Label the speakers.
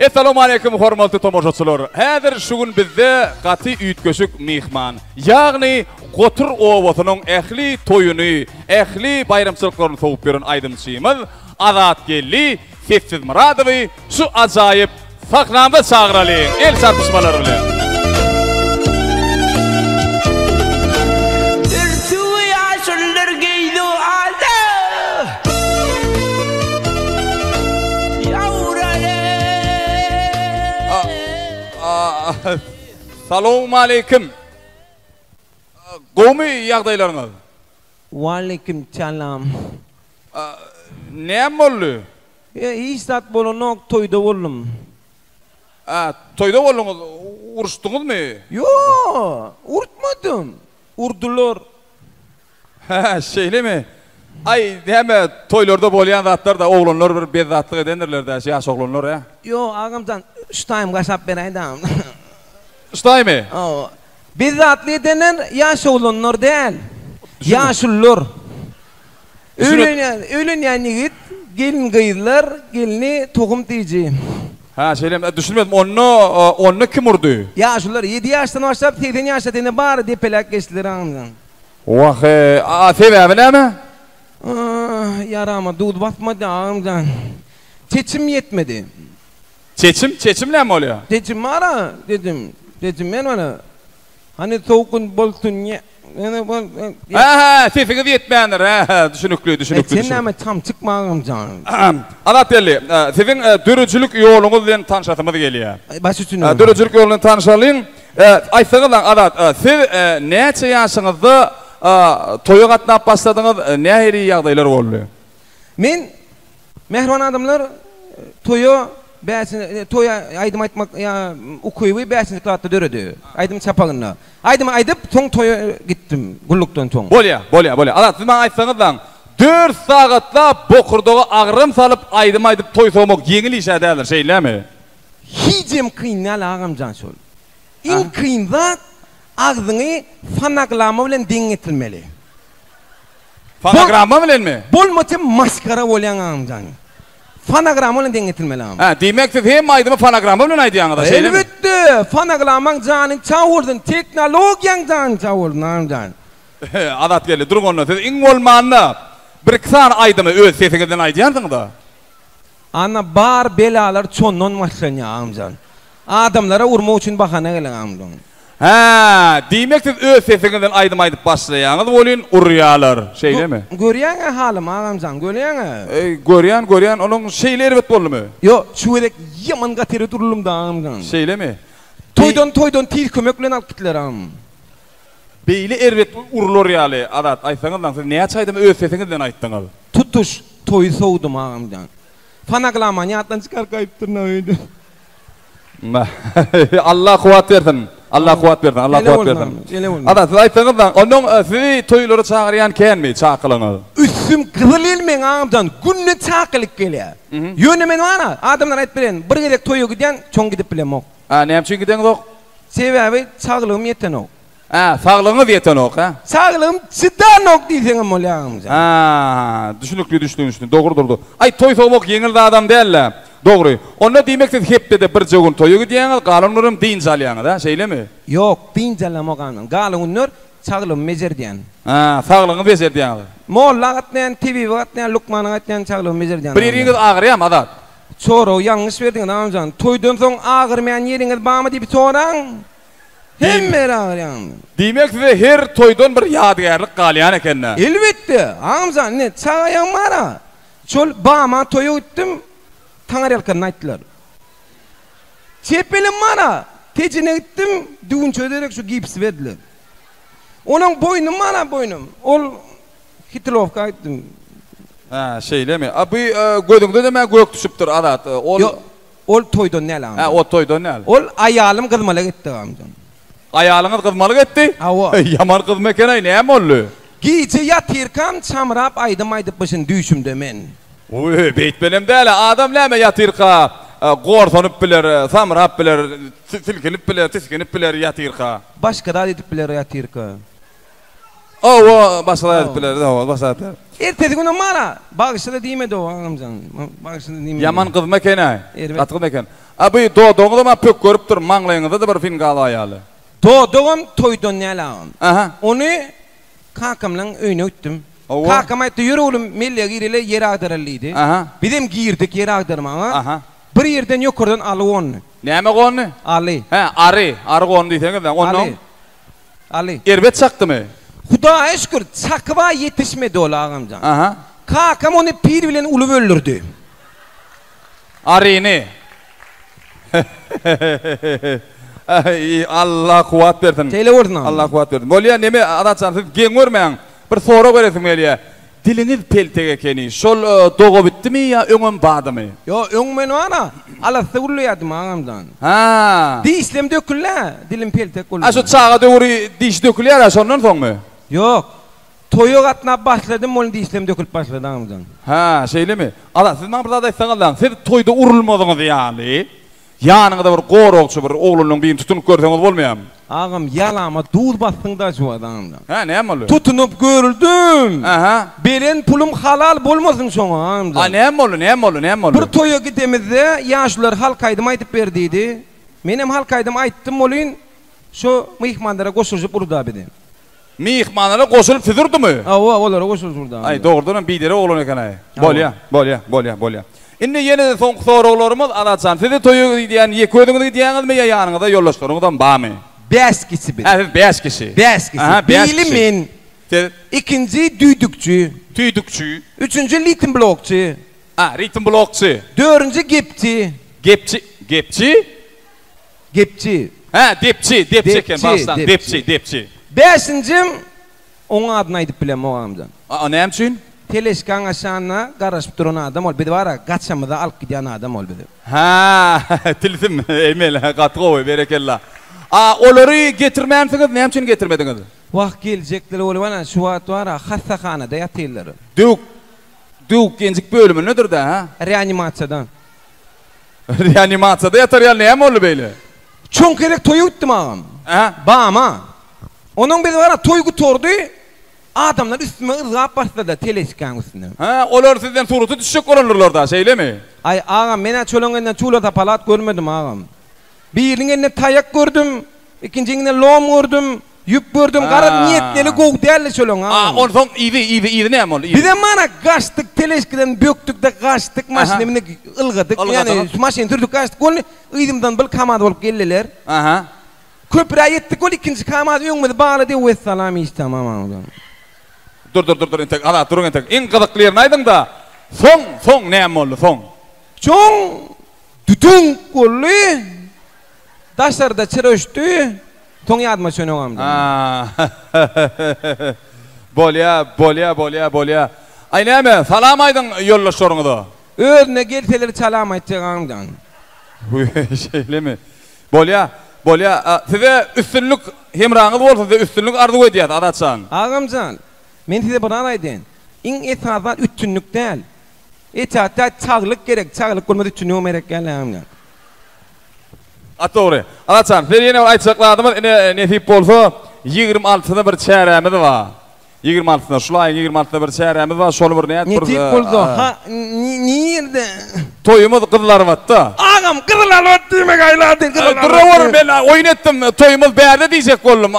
Speaker 1: Assalamu alaykum hormatly tomoşaçylar. Häzir şu gün bizde gaty üýtgeşik mihman, ýagny Gotur owasynyň ähli toýuny, ähli bayramçylyklaryny soňup beren aýdymçymyz Azat Gelli, Sessiz Muradowy şu ajaýyp sahnamda çağıraly. El çarpışmalary bilen. Salamu aleyküm. Gomy ýagdaýlaryňyz?
Speaker 2: Wa aleyküm selam.
Speaker 1: Näme boldy?
Speaker 2: Hiçzat bolanok toýda boldum.
Speaker 1: Toýda boldyňyz, uruşdyňyzmy?
Speaker 2: Yo, urtmadym. Urdular.
Speaker 1: Şeýlemi? Ay, näme toýlarda bolýan zatlar da oglanlar bir bezatlyk edendirler da, ýaş oglanlar ya.
Speaker 2: Yo, agamdan ştaýym gaşap berýän.
Speaker 1: Ştaýmy?
Speaker 2: Bezatly edenler ýaş oglanlar däl. Ýaşullar. Ölen ýigit, gelin gyýylar, gelini togum diýji.
Speaker 1: Şeýlem, düşünmedim. Onu kim urdy?
Speaker 2: Ýaşullar 7 ýaşdan başlap 80 ýaşa teňe bar diýip pelek geçdiler agamdan.
Speaker 1: Wahy, sebäbi näme?
Speaker 2: Yarama dud batmadı agamdan. Çeçim yetmedi.
Speaker 1: Çeçim näme bolýar?
Speaker 2: Çeçim mara dedim. Dedim men ona. Hani soğukun bolsun ye.
Speaker 1: Sesiňiz ýetmändir. Düşünükli.
Speaker 2: Sen näme tam çykmagam jan.
Speaker 1: Azat Gelli, siziň dörüjülük ýoluňyz bilen tanışasymyz gelýär.
Speaker 2: Baş üçin.
Speaker 1: Dörüjülük ýolunyň tanışalyň. Aýsaňyz Azat, siz näçe ýaşyňyzda toýa gatnap başladyňyz, näheri ýagdaýlar boldy?
Speaker 2: Men mehriban adamlar toýa aýdym aýtmak ukuýby 5-nji klatda döredi. Aýdym çapagyna. Aýdym aýdyp soň toýa gitdim gullukdan soň.
Speaker 1: Bolýar. Azat, siz maňa aýtsaňyz 4 sagatla bokurdaga agrym salyp aýdym aýdyp toý soňmak ýeňil iş edäler, şeýlemi?
Speaker 2: Hijem kynal agamjan şol. İň kyn zat ağzyny fanaglama bilen deň etilmeli.
Speaker 1: Fanograma bilenmi?
Speaker 2: Bolmaça maskara bolýan agamjan. Fanograma bilen deň etilmeli am.
Speaker 1: Demek siz hem aýdymy fanograma bilen aýdýaňyz, şeýlemi?
Speaker 2: Elbetde, fanogramaň janyny çawurdyn, teknologiýaň janyny çawurdyn agamjan.
Speaker 1: Azat Gelli, durganda siz iň bolmanda bir kısan aýdymy öz sesiňizden aýdýansyňyz da.
Speaker 2: Ana bar belalar çondan başlanýar agamjan. Adamlara urmak üçin bahana gelen agamjan.
Speaker 1: Demek siz öz sesiňizden aýdym aýdyp başlaýaňyz bolýan urýalar, şeýlemi?
Speaker 2: Görýäňi halymy agamjan, görýäňi?
Speaker 1: Görýän, onuň şeýleri bet boldymy?
Speaker 2: Yo, çuwelek ýaman gatyry durulum da agamjan.
Speaker 1: Şeýlemi?
Speaker 2: Toýdan tir kömek bilen alyp gitdiler am.
Speaker 1: Beýli erbet urulur ýaly, Azat, aýtsaňyz siz näçe aýdym öz sesiňizden aýtdyňyz?
Speaker 2: Tutuş toý sowdum agamjan. Fanaglama ýatdan çykar gaýypdyr näwedi.
Speaker 1: Allah kuwat bersin. Allah kuwat bersin. Azat, siz aýtsaňyz onuň sizi toýlara çagyrýan kenmi, çakylyňyz?
Speaker 2: Üstüm gyzyl elmeň agamjan, günne çakylyk gelýär. Ýöne men wara, adamlar aýtyp beren, bir gerek toýa gidýän, çoň gidip bilemok.
Speaker 1: Näme üçin gidýäňiz?
Speaker 2: Sebäbi çaglygym ýetenok.
Speaker 1: Sağlığınız yetenok,
Speaker 2: Sağlığım çıdanok diýseňem bolýar.
Speaker 1: Düşünükli. Dogry durdy. Ay, toý soňmak ýeňil adam däl. Dogry. Onda diýmeksiz hepde bir jogun toýa gidýäňiz, galanlarym din salýaňyz, şeýlemi?
Speaker 2: Yok, din salamok anam. Galanlar çaglym mezerdiýän.
Speaker 1: Sağlığınız mezerdiýän.
Speaker 2: Molla gatnaýan, TV gatnaýan, Lukman gatnaýan çaglym mezerdiýän.
Speaker 1: Bir ýeriňiz agyrýam, Azat.
Speaker 2: Çoro ýalňyş berdiň amjan. Toýdan soň agyrmaýan ýeriňiz barmy diýip soraň? Hemme ağrıyan.
Speaker 1: Demek size her toydan bir yadigarlık galyan ekenler.
Speaker 2: Elbette. Amcan ne çağayan mara. Çol bağma toyu gittim. Tanar yalkanını ayttılar. Çepelim mara. Tecine gittim. Düğün çöderek şu gips verdiler. Onun boynum mara boynum. Ol Hitlovka gittim.
Speaker 1: Şeyle mi? Abi gözüngde de men gök düşüptür Azat.
Speaker 2: Ol toydan ne lan?
Speaker 1: O toydan ne?
Speaker 2: Ol ayalım kızmalı gitti amcan.
Speaker 1: Ayalığınız kızmalık etti? Yaman kız mekenay näme boldy?
Speaker 2: Gece yatırkam çamrap aydyp başın düşümde men.
Speaker 1: Oy, beýtmenem däl, adam näme yatyrka, gorsanyp biler, samrap biler, silkinip biler, tiskinip biler yatyrka.
Speaker 2: Başga da edip biler yatyrka.
Speaker 1: O başladı bilerdi, o başladı.
Speaker 2: Ertesi günü mara bağışla diýmedi o ağamcan. Bağışla diýmedi.
Speaker 1: Yaman kız mekene.
Speaker 2: Evet.
Speaker 1: Gatgy meken. Abi doğduğunda ma pök görüp dur, manglayňyzda da bir fin galy aýaly.
Speaker 2: Doğduğum toydan nälägim.
Speaker 1: Aha.
Speaker 2: Onu kakamlan öýüne ötdüm.
Speaker 1: Owa.
Speaker 2: Kakam aýtdy, "Ýürü oğlum, melle girile yer agdaralıydı."
Speaker 1: Aha.
Speaker 2: Bizim girdik yer agdarmaga.
Speaker 1: Aha.
Speaker 2: Bir yerden ýokurdan alyp onu.
Speaker 1: Näme gony?
Speaker 2: Ali.
Speaker 1: He, arı gony diýseňiz, onu
Speaker 2: Ali. Ali.
Speaker 1: erbet çakdymy?
Speaker 2: Hudaýa şükür çakıba yetişmedi ol ağamcan.
Speaker 1: Aha.
Speaker 2: Kakam onu pir bilen uly öldürdü.
Speaker 1: Arını. Ay, Allah kuwat bersin.
Speaker 2: Teyle vurdun ağam.
Speaker 1: Allah kuwat bersin. Bolýa neme adaçan siz geň görmeň. Bir sorak beresim gelýär. Diliniz peltek ekeni. Şol dogo bitdimi ya öňüm badymy?
Speaker 2: Yo öňmen wara. Allah sugurlaýadym ağamdan.
Speaker 1: Ha.
Speaker 2: Diýslem döküllä, dilim peltek boldy.
Speaker 1: A şu çağa döwri diş dökülýär ha şondan soňmy?
Speaker 2: Yok. Toýa gatnap başladym, ol diýslem dökülip başlady ağamdan.
Speaker 1: Ha, şeýlemi? Ala siz maňa bir zat aýtsaňyz, siz toýda urulmadyňyz ýaly. Ýanyňyzda bir gorokçy bir oglunyň birini tutunup görseňiz bolmaýam?
Speaker 2: Ağam yalama duz bassın da şu adamdan.
Speaker 1: Ha, näme bolýar?
Speaker 2: Tutunup görüldüm.
Speaker 1: Aha.
Speaker 2: Beren pulum halal bolmasın şoňa ağamdan.
Speaker 1: A näme bolýar? Näme bolýar? Näme bolýar?
Speaker 2: Bir toýa gidemizde ýaşlar halkaýdym aýtyp berdiydi. Menem halkaýdym aýtdym bolýyn. Şu mihmandara goşulyp urda bedi.
Speaker 1: Mihmanlara koşulup tüdürdümü?
Speaker 2: Awa olara goşulyp urda.
Speaker 1: Ay doğrudan bir dere oğlan eken ay. Bolya. Indi yeni de son sorularımız anaçan. Sizi toyu diýen ýeki ödüňiz diýäňizmi ýa ýanyňyzda ýollaşlaryňyzdan bamy?
Speaker 2: 5 kişi bedi.
Speaker 1: Ha, 5 kişi.
Speaker 2: 5 kişi.
Speaker 1: Aha, beş
Speaker 2: Biri
Speaker 1: kişi.
Speaker 2: men, ikinci düýdükçü,
Speaker 1: Tüydükçü.
Speaker 2: üçüncü ritim blokçu,
Speaker 1: Ha, ritim blokçu.
Speaker 2: dördüncü gepçi.
Speaker 1: Gepçi? Ha, depçi eken baştan. Depçi.
Speaker 2: Beşincim ona adını aýdyp bilem o amcan.
Speaker 1: A, näme üçin?
Speaker 2: Teleşkan aşağına garaşıp duran adam ol. Bir de var ya gaçamıda alıp giden adam ol bir de.
Speaker 1: Ha, tilsim. Emel, gatgowy, berekellah. A, olary getirmämsiňiz, näme üçin getirmediňiz?
Speaker 2: Vakt gelecekler ol bana şu wagt var ya hastahanada ýatyrlar.
Speaker 1: Dük gençlik bölümü nedir da ha?
Speaker 2: Reanimasiyadan.
Speaker 1: Reanimasiyada yatar näme boldy beýle?
Speaker 2: Çoň kerek toýu gitdim ağam.
Speaker 1: Ha?
Speaker 2: Bama. Onun bir de var ya toýgu tordy. Adamlar üstüme ırgap başladı teleşkan üstüne.
Speaker 1: Ha, olar sizden surutu düşük olanırlar da, şeylemi?
Speaker 2: Ay ağam mena çolongenden çulata palat görmedim ağam. Birine tayak gördüm, ikincine lom gördüm, yüp gördüm, gara niyetleri gog derli çolong ağam.
Speaker 1: Aa, on son iyi näme boldy?
Speaker 2: Bir de mana gaçtık teleşkiden böktük de gaçtık maşinemini ılgadık. Yani maşin türdük gaçtık. Ol ıydımdan bil kamad bolup geldiler.
Speaker 1: Aha.
Speaker 2: Köprüye yettik ol ikinci kamad öňmedi bağladı ve salam istamam ağam.
Speaker 1: Dur entek. Ala durun entek. En gyzykly ýerini aýdyň da. Soň näme boldy? Soň.
Speaker 2: Çoň dütün golly daşlarda çyröşdü. Toň ýadyma şönöňam.
Speaker 1: Ha. Bolya. Ay näme? Salam aýdyň ýollaşlaryňyza.
Speaker 2: Özüne gelseler salam aýtjagam.
Speaker 1: Şeylemi? Bolya. Size üstünlük hemraňyz bolsa, size üstünlük arzu edýär adaçan.
Speaker 2: Ağamcan, men size buran aýdyn. Iň esasat üstünlük däl. Etata çaglyk gerek, çaglyk bolmady üstünlük gerek gelýär.
Speaker 1: Atogry. Adaçan, siz ýene aýtjakladymyz, nesip bolsa 26-da bir çärämiz bar. 26-da, şulay 26-da bir çärämiz bar, şol bir näet bir.
Speaker 2: Nesip bolsa, ha, nirde?
Speaker 1: Toýumuz kızlar batda.
Speaker 2: Ağam kızlar batdy demek aýladyn.
Speaker 1: Dur, ben oýun etdim, toýumuz bärde diýjek boldum.